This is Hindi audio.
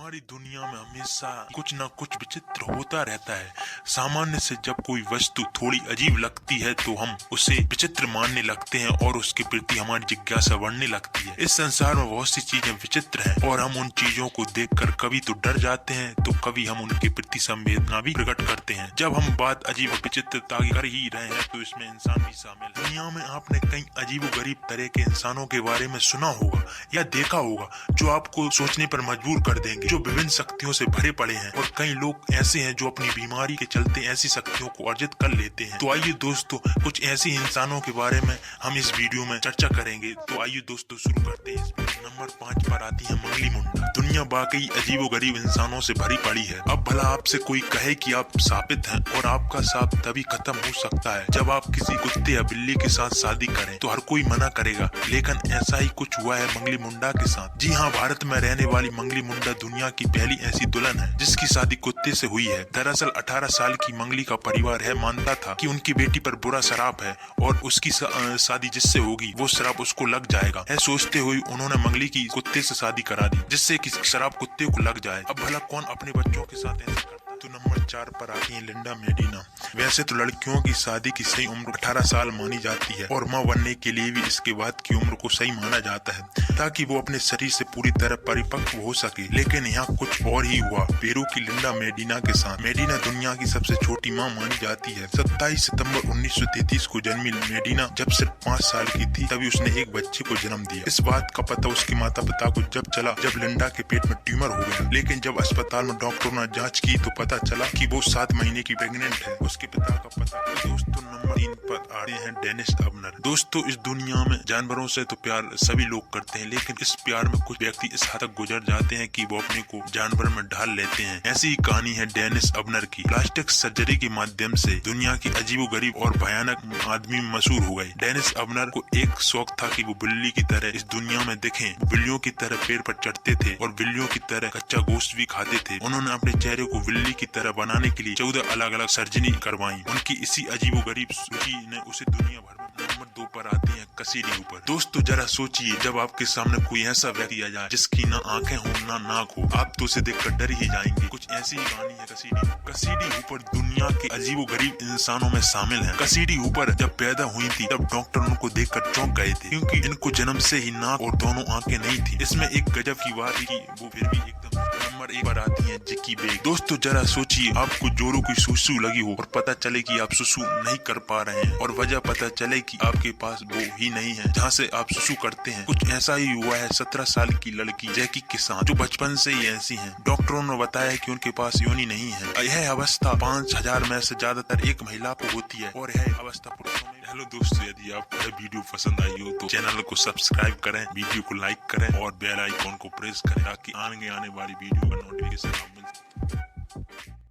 हमारी दुनिया में हमेशा कुछ न कुछ विचित्र होता रहता है। सामान्य से जब कोई वस्तु थोड़ी अजीब लगती है तो हम उसे विचित्र मानने लगते हैं और उसके प्रति हमारी जिज्ञासा बढ़ने लगती है। इस संसार में बहुत सी चीजें विचित्र हैं और हम उन चीजों को देखकर कभी तो डर जाते हैं तो कभी हम उनके प्रति संवेदना भी प्रकट करते हैं। जब हम बात अजीब और विचित्रता की कर ही रहे हैं तो इसमें इंसान भी शामिल है। दुनिया में आपने कई अजीब और गरीब तरह के इंसानों के बारे में सुना होगा या देखा होगा जो आपको सोचने पर मजबूर कर देंगे, जो विभिन्न शक्तियों से भरे पड़े हैं। और कई लोग ऐसे हैं जो अपनी बीमारी के चलते ऐसी शक्तियों को अर्जित कर लेते हैं। तो आइए दोस्तों, कुछ ऐसे इंसानों के बारे में हम इस वीडियो में चर्चा करेंगे। तो आइए दोस्तों शुरू करते हैं। नंबर 5 पर आती है मंगली मुंडा। दुनिया वाकई अजीबो गरीब इंसानों से भरी पड़ी है। अब भला आपसे कोई कहे कि आप शापित हैं और आपका शाप तभी खत्म हो सकता है जब आप किसी कुत्ते या बिल्ली के साथ शादी करें, तो हर कोई मना करेगा। लेकिन ऐसा ही कुछ हुआ है मंगली मुंडा के साथ। जी हाँ, भारत में रहने वाली मंगली मुंडा दुनिया की पहली ऐसी दुल्हन है जिसकी शादी कुत्ते से हुई है। दरअसल 18 साल की मंगली का परिवार है मानता था कि उनकी बेटी पर बुरा शराप है और उसकी शादी जिससे होगी वो शराप उसको लग जाएगा। है सोचते हुए उन्होंने मंगली की कुत्ते से शादी करा दी जिससे कि शराप कुत्ते को लग जाए। अब भला कौन अपने बच्चों के साथ ऐसा करता है? तो नंबर 4 पर आती है लिंडा मेडिना। वैसे तो लड़कियों की शादी की सही उम्र 18 साल मानी जाती है और मां बनने के लिए भी इसके बाद की उम्र को सही माना जाता है ताकि वो अपने शरीर से पूरी तरह परिपक्व हो सके। लेकिन यहाँ कुछ और ही हुआ पेरू की लिंडा मेडिना के साथ। मेडिना दुनिया की सबसे छोटी माँ मानी जाती है। 27 सितंबर 1933 को जन्मी मेडिना जब सिर्फ 5 साल की थी तभी उसने एक बच्चे को जन्म दिया। इस बात का पता उसके माता पिता को जब चला जब लिंडा के पेट में ट्यूमर हो गया। लेकिन जब अस्पताल में डॉक्टरों ने जाँच की तो पता चला कि वो 7 महीने की प्रेग्नेंट है। उसके पिता का पता। दोस्तों नंबर 3 पर आते हैं डेनिस अबनर। दोस्तों इस दुनिया में जानवरों से तो प्यार सभी लोग करते हैं, लेकिन इस प्यार में कुछ व्यक्ति इस हद तक गुजर जाते हैं कि वो अपने को जानवर में ढाल लेते हैं। ऐसी ही कहानी है डेनिस अबनर की। प्लास्टिक सर्जरी के माध्यम से दुनिया की अजीबोगरीब और भयानक आदमी मशहूर हो गए। डेनिस अबनर को एक शौक था कि वो बिल्ली की तरह इस दुनिया में दिखें। बिल्लियों की तरह पेड़ पर चढ़ते थे और बिल्लियों की तरह कच्चा गोश्त भी खाते थे। उन्होंने अपने चेहरे को बिल्ली की तरह बनाने के लिए 14 अलग अलग सर्जरी करवाई। उनकी इसी अजीबोगरीब सूची ने उसे दुनिया भर में। नंबर 2 पर आती है कसीडी ऊपर। दोस्तों जरा सोचिए, जब आपके सामने कोई ऐसा व्यक्ति आ जाए जिसकी ना आंखें हो ना नाक हो, आप तो उसे देखकर डर ही जाएंगे। कुछ ऐसी ही कहानी है कसीडी। कसीडी ऊपर दुनिया के अजीबोगरीब इंसानों में शामिल है। कसीडी ऊपर जब पैदा हुई थी तब डॉक्टर उनको देखकर चौंक गए थे क्योंकि इनको जन्म से ही नाक और दोनों आंखें नहीं थी। इसमें एक गजब की बात थी वो फिर भी एकदम। नंबर 1 पर आती है जिक्की बेग। दोस्तों जरा सोचिए, आपको जोरों की सुसु लगी हो और पता चले कि आप सुसु नहीं कर पा रहे हैं और वजह पता चले कि आपके पास वो ही नहीं है जहाँ से आप सुसु करते हैं। कुछ ऐसा ही हुआ है 17 साल की लड़की जैकी के साथ जो बचपन से ही ऐसी हैं। डॉक्टरों ने बताया कि उनके पास योनि नहीं है। यह अवस्था 5000 में से ज्यादातर एक महिला को होती है और यह अवस्था पुरुषों में। हेलो दोस्तों, यदि आपको यह वीडियो पसंद आई हो तो चैनल को सब्सक्राइब करें, वीडियो को लाइक करें और बेल आइकॉन को प्रेस करें ताकि आगे आने वाली वीडियो का नोटिफिकेशन आप मिल सके।